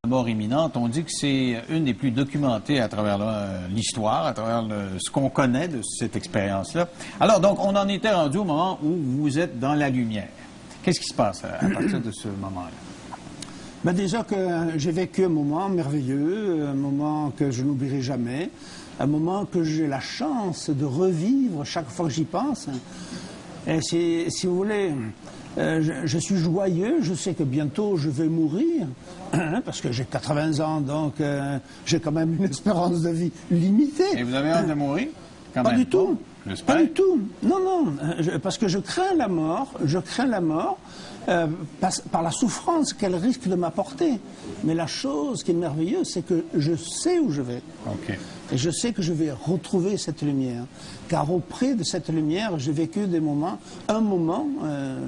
Mort imminente, on dit que c'est une des plus documentées à travers l'histoire, à travers ce qu'on connaît de cette expérience-là. Alors, donc, on en était rendu au moment où vous êtes dans la lumière. Qu'est-ce qui se passe à partir de ce moment-là? Ben déjà que j'ai vécu un moment merveilleux, un moment que je n'oublierai jamais, un moment que j'ai la chance de revivre chaque fois que j'y pense. Et si vous voulez, je suis joyeux, je sais que bientôt je vais mourir, parce que j'ai 80 ans, donc j'ai quand même une espérance de vie limitée. Et vous avez hâte de mourir? Quand Pas même. du tout. J'espère. Pas du tout. Non, non, parce que je crains la mort, par la souffrance qu'elle risque de m'apporter. Mais la chose qui est merveilleuse, c'est que je sais où je vais. OK. Et je sais que je vais retrouver cette lumière. Car auprès de cette lumière, j'ai vécu des moments, un moment,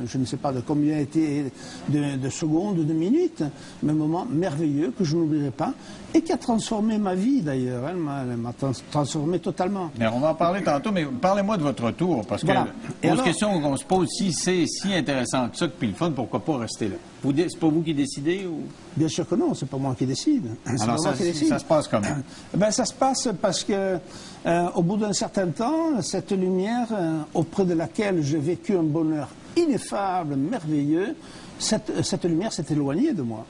je ne sais pas de combien était de secondes ou de minutes, mais un moment merveilleux que je n'oublierai pas et qui a transformé ma vie d'ailleurs. Elle m'a transformé totalement. Mais on va en parler tantôt, mais parlez-moi de votre retour, parce que Voilà. la question qu'on se pose, si c'est si intéressant que ça, puis le fun, pourquoi pas rester là? C'est pas vous qui décidez ou? Bien sûr que non, c'est pas moi qui décide. Alors ça se passe comment? Ben, ça se passe parce que au bout d'un certain temps, cette lumière auprès de laquelle j'ai vécu un bonheur ineffable, merveilleux, cette lumière s'est éloignée de moi.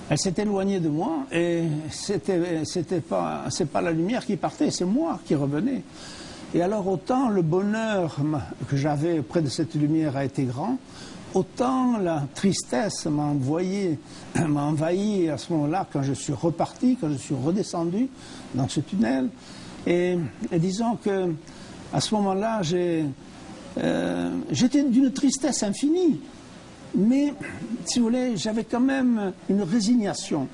Elle s'est éloignée de moi et c'est pas la lumière qui partait, c'est moi qui revenais. Et alors autant le bonheur que j'avais auprès de cette lumière a été grand, autant la tristesse m'a envahi à ce moment-là quand je suis reparti, quand je suis redescendu dans ce tunnel. Et disons que à ce moment-là, j'étais d'une tristesse infinie. Mais, si vous voulez, j'avais quand même une résignation.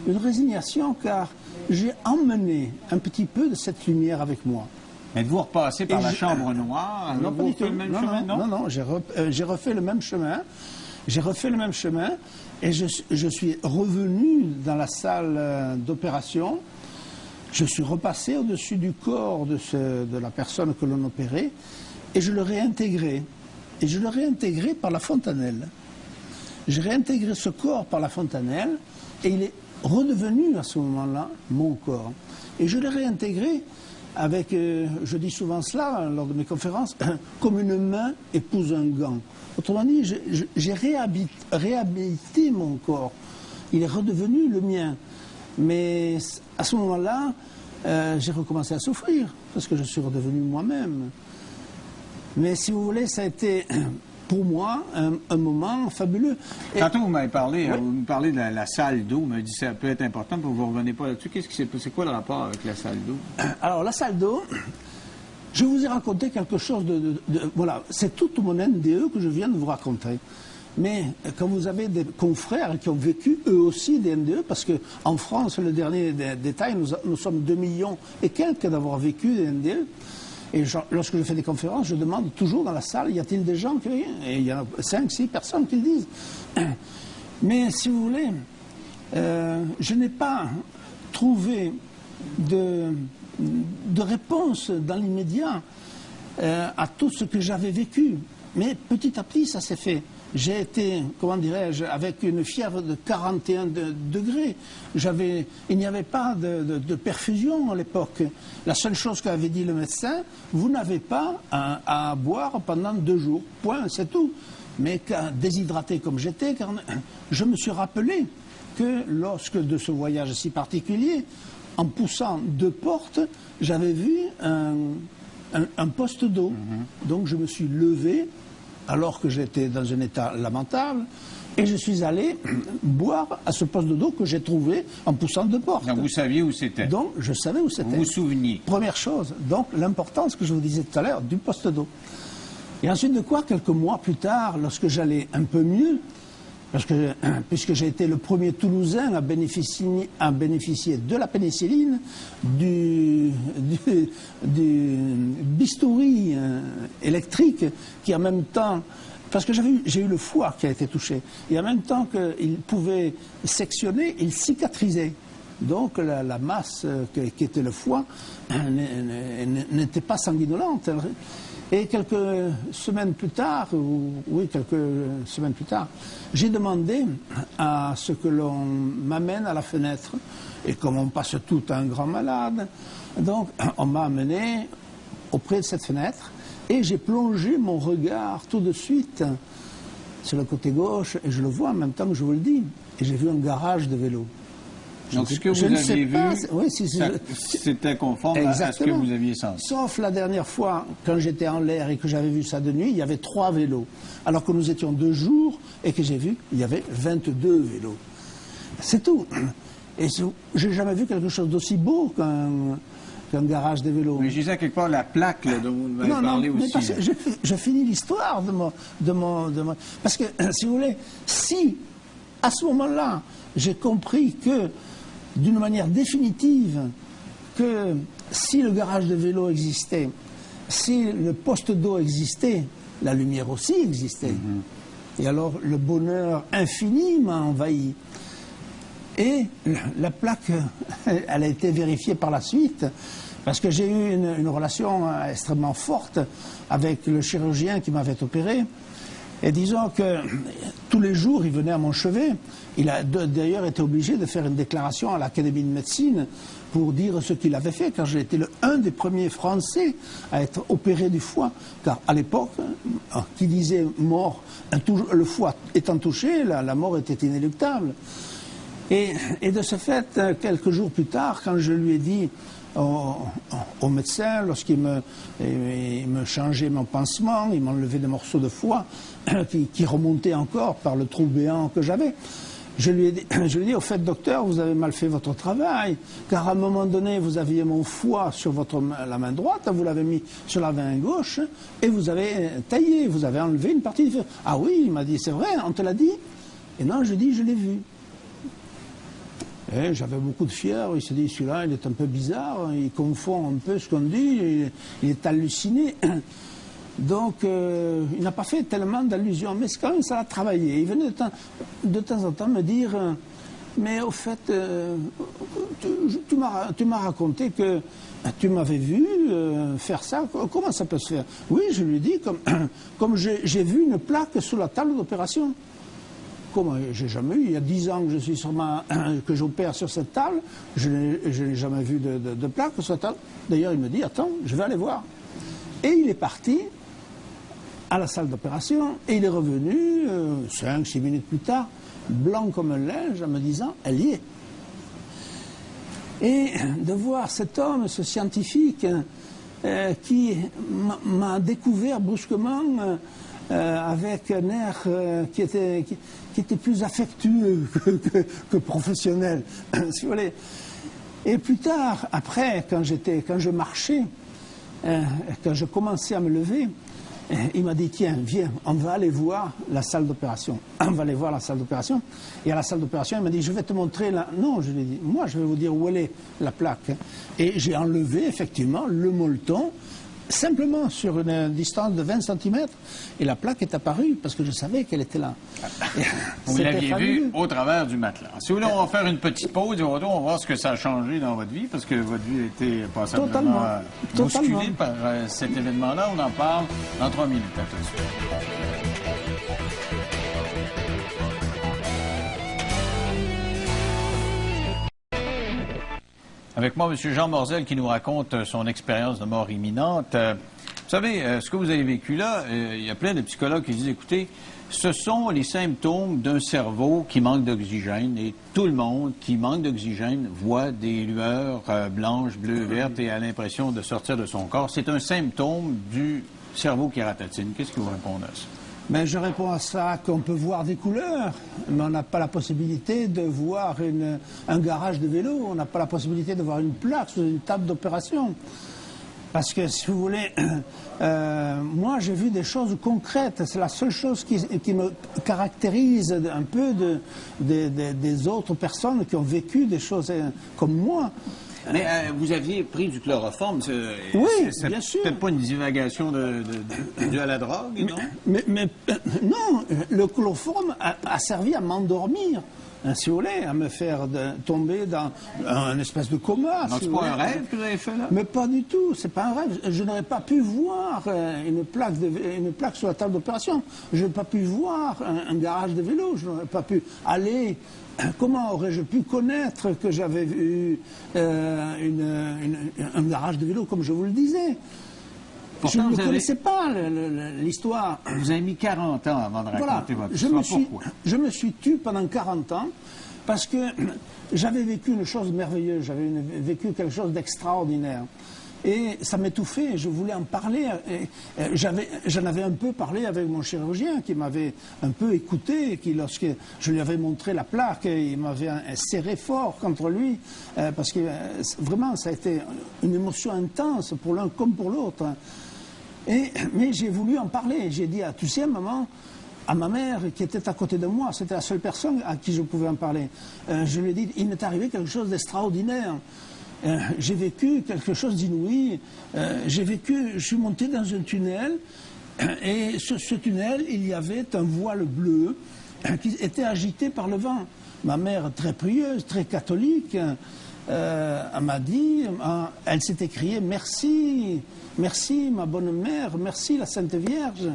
Une résignation car j'ai emmené un petit peu de cette lumière avec moi. Êtes-vous repassé par la chambre noire? Non, pas du tout. Le même chemin, non, j'ai refait le même chemin. J'ai refait le même chemin et je suis revenu dans la salle d'opération. Je suis repassé au-dessus du corps de la personne que l'on opérait et je le réintégrais. Et je le réintégrais par la fontanelle. J'ai réintégré ce corps par la fontanelle et il est redevenu à ce moment-là mon corps. Et je l'ai réintégré avec, je dis souvent cela lors de mes conférences, comme une main épouse un gant. Autrement dit, j'ai réhabilité mon corps. Il est redevenu le mien. Mais à ce moment-là, j'ai recommencé à souffrir parce que je suis redevenu moi-même. Mais si vous voulez, ça a été pour moi un moment fabuleux. Tantôt, vous m'avez parlé, oui. vous me parlez de la salle d'eau. Vous m'avez dit que ça peut être important, pour vous ne revenez pas là-dessus. C'est quoi le rapport avec la salle d'eau? Alors, la salle d'eau, je vous ai raconté quelque chose voilà, c'est toute mon NDE que je viens de vous raconter. Mais quand vous avez des confrères qui ont vécu eux aussi des NDE, parce qu'en France, le dernier détail, nous sommes 2 millions et quelques d'avoir vécu des NDE. Et lorsque je fais des conférences, je demande toujours dans la salle, y a-t-il des gens qui... Et il y a 5, 6 personnes qui le disent. Mais si vous voulez, je n'ai pas trouvé de réponse dans l'immédiat à tout ce que j'avais vécu. Mais petit à petit, ça s'est fait. J'ai été, comment dirais-je, avec une fièvre de 41 degrés. Il n'y avait pas de perfusion à l'époque. La seule chose qu'avait dit le médecin, vous n'avez pas à boire pendant 2 jours. Point, c'est tout. Mais déshydraté comme j'étais, je me suis rappelé que lorsque de ce voyage si particulier, en poussant 2 portes, j'avais vu un poste d'eau. Donc je me suis levé, alors que j'étais dans un état lamentable, et je suis allé boire à ce poste d'eau que j'ai trouvé en poussant 2 portes. Donc vous saviez où c'était? Donc je savais où c'était. Vous vous souveniez? Première chose, donc l'importance que je vous disais tout à l'heure du poste d'eau. Et ensuite de quoi, quelques mois plus tard, lorsque j'allais un peu mieux, puisque j'ai été le premier Toulousain à bénéficier de la pénicilline, du bistouri électrique qui en même temps, parce que j'ai eu le foie qui a été touché, et en même temps qu'il pouvait sectionner, il cicatrisait. Donc la masse qui était le foie n'était pas sanguinolente. Et quelques semaines plus tard, j'ai demandé à ce que l'on m'amène à la fenêtre. Et comme on passe tout un grand malade, donc on m'a amené auprès de cette fenêtre et j'ai plongé mon regard tout de suite sur le côté gauche et je le vois en même temps que je vous le dis. Et j'ai vu un garage de vélo. Donc ce que vous avez vu, c'était conforme à ce que vous aviez senti. Sauf la dernière fois, quand j'étais en l'air et que j'avais vu ça de nuit, il y avait 3 vélos. Alors que nous étions 2 jours et que j'ai vu, il y avait 22 vélos. C'est tout. Et j'ai jamais vu quelque chose d'aussi beau qu'un garage de vélos. Mais je disais quelque part la plaque là, dont vous m'avez parlé aussi. Parce que je finis l'histoire de mon... Parce que, si vous voulez, si à ce moment-là, j'ai compris que, d'une manière définitive, que si le garage de vélo existait, si le poste d'eau existait, la lumière aussi existait. Et alors, le bonheur infini m'a envahi. Et la plaque, elle a été vérifiée par la suite, parce que j'ai eu une relation extrêmement forte avec le chirurgien qui m'avait opéré. Et disons que tous les jours, il venait à mon chevet. Il a d'ailleurs été obligé de faire une déclaration à l'Académie de médecine pour dire ce qu'il avait fait, car j'ai été un des premiers Français à être opéré du foie. Car à l'époque, qui disait mort, le foie étant touché, la mort était inéluctable. Et de ce fait, quelques jours plus tard, quand je lui ai dit au médecin, lorsqu'il me changeait mon pansement, il m'enlevait des morceaux de foie qui remontaient encore par le trou béant que j'avais, je lui ai dit, au fait, docteur, vous avez mal fait votre travail, car à un moment donné, vous aviez mon foie sur la main droite, vous l'avez mis sur la main gauche, et vous avez taillé, vous avez enlevé une partie du foie. Ah oui, il m'a dit, c'est vrai, on te l'a dit? Et non, je dis, je l'ai vu. Et j'avais beaucoup de fièvre, il s'est dit, celui-là, il est un peu bizarre, il confond un peu ce qu'on dit, il est halluciné. Donc, il n'a pas fait tellement d'allusions, mais quand même, ça a travaillé. Il venait de temps en temps me dire, mais au fait, tu m'as raconté que tu m'avais vu faire ça, comment ça peut se faire? Oui, je lui ai dit, comme j'ai vu une plaque sous la table d'opération. Comment? J'ai jamais eu, il y a 10 ans que je suis que j'opère sur cette table, je n'ai jamais vu de plaque sur cette table. D'ailleurs, il me dit, attends, je vais aller voir. Et il est parti à la salle d'opération et il est revenu 5-6 minutes plus tard, blanc comme un linge, en me disant, elle y est. Et de voir cet homme, ce scientifique, qui m'a découvert brusquement avec un air qui était plus affectueux que professionnel, si vous voulez. Et plus tard, après, quand je marchais, quand je commençais à me lever, il m'a dit, tiens, viens, on va aller voir la salle d'opération. On va aller voir la salle d'opération. Et à la salle d'opération, il m'a dit, je vais te montrer la... Non, je lui ai dit, moi, je vais vous dire où elle est, la plaque. Et j'ai enlevé, effectivement, le molleton, simplement sur une distance de 20 cm, et la plaque est apparue parce que je savais qu'elle était là. Vous l'aviez vu au travers du matelas. Si vous voulez, on va faire une petite pause et au retour, on va voir ce que ça a changé dans votre vie, parce que votre vie a été passablement bousculée par cet événement-là. On en parle dans 3 minutes. À tout de suite. Avec moi, M. Jean Morzel, qui nous raconte son expérience de mort imminente. Vous savez, ce que vous avez vécu là, il y a plein de psychologues qui disent, écoutez, ce sont les symptômes d'un cerveau qui manque d'oxygène et tout le monde qui manque d'oxygène voit des lueurs blanches, bleues, vertes et a l'impression de sortir de son corps. C'est un symptôme du cerveau qui ratatine. Qu'est-ce que vous répondez à ça? Mais je réponds à ça qu'on peut voir des couleurs, mais on n'a pas la possibilité de voir un garage de vélo, on n'a pas la possibilité de voir une plaque sur une table d'opération. Parce que, si vous voulez, moi j'ai vu des choses concrètes, c'est la seule chose qui me caractérise un peu des autres personnes qui ont vécu des choses comme moi. Mais vous aviez pris du chloroforme, oui, bien sûr. Peut-être pas une divagation due à la drogue, non? Mais non, le chloroforme a servi à m'endormir. si vous voulez, à me faire tomber dans un espèce de coma. Donc, si c'est vous pas un voulez. rêve que vous avez fait là? Mais pas du tout, c'est pas un rêve. Je n'aurais pas pu voir une plaque sur la table d'opération. Je n'aurais pas pu voir un garage de vélo. Je n'aurais pas pu aller. Comment aurais-je pu connaître que j'avais vu un garage de vélo, comme je vous le disais? Pourtant, je ne connaissais pas l'histoire. Vous avez mis 40 ans avant de raconter votre je histoire. Pourquoi? Je me suis tu pendant 40 ans parce que j'avais vécu une chose merveilleuse, j'avais vécu quelque chose d'extraordinaire. Et ça m'étouffait, je voulais en parler. J'en avais un peu parlé avec mon chirurgien qui m'avait un peu écouté, qui lorsque je lui avais montré la plaque, il m'avait serré fort contre lui, parce que vraiment ça a été une émotion intense pour l'un comme pour l'autre. Mais j'ai voulu en parler, j'ai dit, tu sais maman, à ma mère qui était à côté de moi, c'était la seule personne à qui je pouvais en parler. Je lui ai dit, il m'est arrivé quelque chose d'extraordinaire. J'ai vécu quelque chose d'inouï. Je suis monté dans un tunnel et sur ce tunnel, il y avait un voile bleu qui était agité par le vent. Ma mère, très prieuse, très catholique, elle m'a dit, elle s'est écriée, merci, merci ma bonne mère, merci la Sainte Vierge,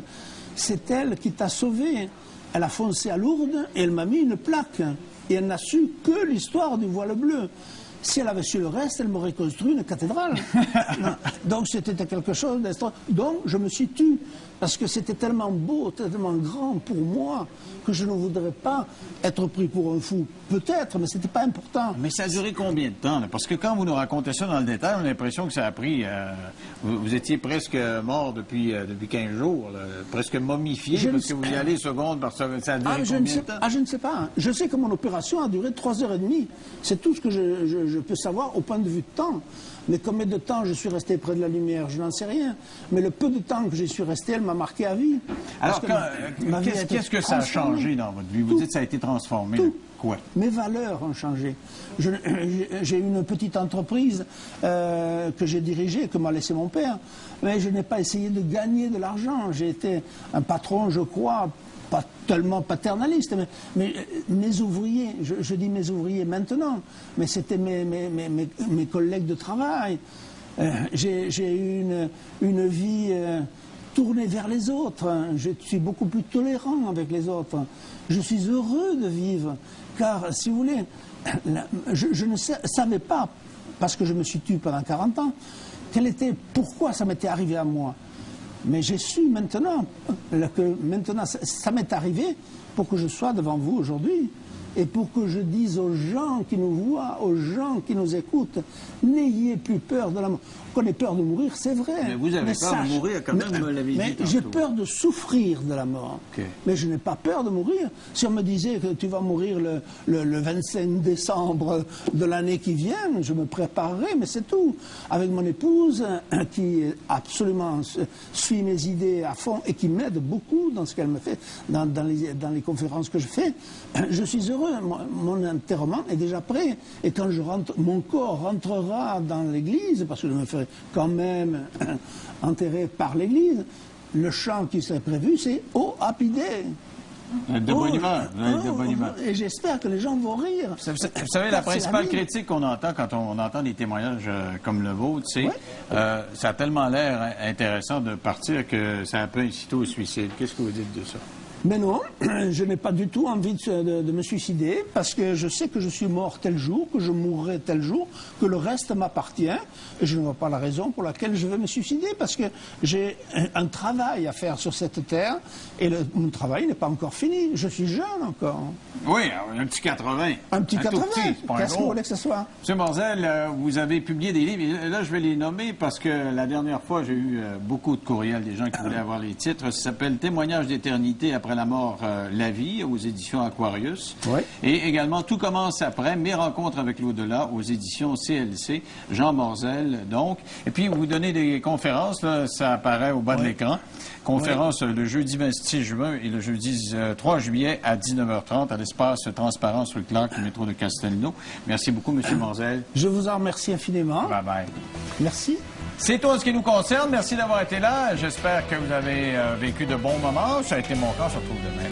c'est elle qui t'a sauvé. Elle a foncé à Lourdes et elle m'a mis une plaque. Et elle n'a su que l'histoire du voile bleu. Si elle avait su le reste, elle m'aurait construit une cathédrale. Donc c'était quelque chose d'extraordinaire. Donc je me suis tu, parce que c'était tellement beau, tellement grand pour moi, que je ne voudrais pas être pris pour un fou. Peut-être, mais c'était pas important. Mais ça a duré combien de temps? Là? Parce que quand vous nous racontez ça dans le détail, on a l'impression que ça a pris... vous étiez presque mort depuis 15 jours, là, presque momifié, parce que vous y allez seconde par seconde. Ça a duré combien de temps? Je ne sais pas. Je sais que mon opération a duré 3h30. C'est tout ce que je peux savoir au point de vue de temps. Mais combien de temps je suis resté près de la lumière, je n'en sais rien. Mais le peu de temps que j'y suis resté, elle m'a marqué à vie. Alors, qu'est-ce que ça a changé dans votre vie? Vous dites que ça a été transformé. Tout. Quoi? Mes valeurs ont changé. J'ai eu une petite entreprise que j'ai dirigée, que m'a laissé mon père, mais je n'ai pas essayé de gagner de l'argent. J'ai été un patron, je crois, pas tellement paternaliste, mais mes ouvriers, je dis mes ouvriers maintenant, mais c'était mes collègues de travail. J'ai eu une vie tournée vers les autres. Je suis beaucoup plus tolérant avec les autres. Je suis heureux de vivre, car si vous voulez, je ne savais pas, parce que je me suis tué pendant 40 ans, pourquoi ça m'était arrivé à moi. Mais j'ai su maintenant que maintenant ça m'est arrivé pour que je sois devant vous aujourd'hui et pour que je dise aux gens qui nous voient, aux gens qui nous écoutent, n'ayez plus peur de la mort. Qu'on ait peur de mourir, c'est vrai. Mais vous avez peur de mourir quand même, me l'avez dit tantôt. J'ai peur de souffrir de la mort. Okay. Mais je n'ai pas peur de mourir. Si on me disait que tu vas mourir le 25 décembre de l'année qui vient, je me préparerai, mais c'est tout. Avec mon épouse, qui absolument suit mes idées à fond et qui m'aide beaucoup dans ce qu'elle me fait, dans les conférences que je fais, je suis heureux. Mon enterrement est déjà prêt. Et quand je rentre, mon corps rentrera dans l'église, parce que je me ferai quand même enterré par l'église, le chant qui serait prévu, c'est « Oh, happy day ». De bonne humeur. De bonne humeur. Et j'espère que les gens vont rire. Vous savez, la principale critique qu'on entend quand on entend des témoignages comme le vôtre, c'est ça a tellement l'air intéressant de partir que ça peut inciter au suicide. Qu'est-ce que vous dites de ça? Mais non, je n'ai pas du tout envie de me suicider parce que je sais que je suis mort tel jour, que je mourrai tel jour, que le reste m'appartient et je ne vois pas la raison pour laquelle je vais me suicider parce que j'ai un travail à faire sur cette terre et mon travail n'est pas encore fini. Je suis jeune encore. Oui, un petit 80. Un petit 80. Qu'est-ce que vous voulez que ce soit? M. Morzel, vous avez publié des livres et là je vais les nommer parce que la dernière fois j'ai eu beaucoup de courriels des gens qui voulaient avoir les titres. Ça s'appelle Témoignage d'éternité après la mort, la vie, aux éditions Aquarius. Oui. Et également Tout commence après, mes rencontres avec l'au-delà, aux éditions CLC. Jean Morzel, donc. Et puis, vous donnez des conférences, là, ça apparaît au bas de l'écran. Conférence le jeudi 26 juin et le jeudi 3 juillet à 19h30 à l'espace Transparence rue Clark, au métro de Castelnau. Merci beaucoup, M. Morzel. Je vous en remercie infiniment. Bye-bye. Merci. C'est tout ce qui nous concerne. Merci d'avoir été là. J'espère que vous avez vécu de bons moments. Ça a été mon cas. On se retrouve demain.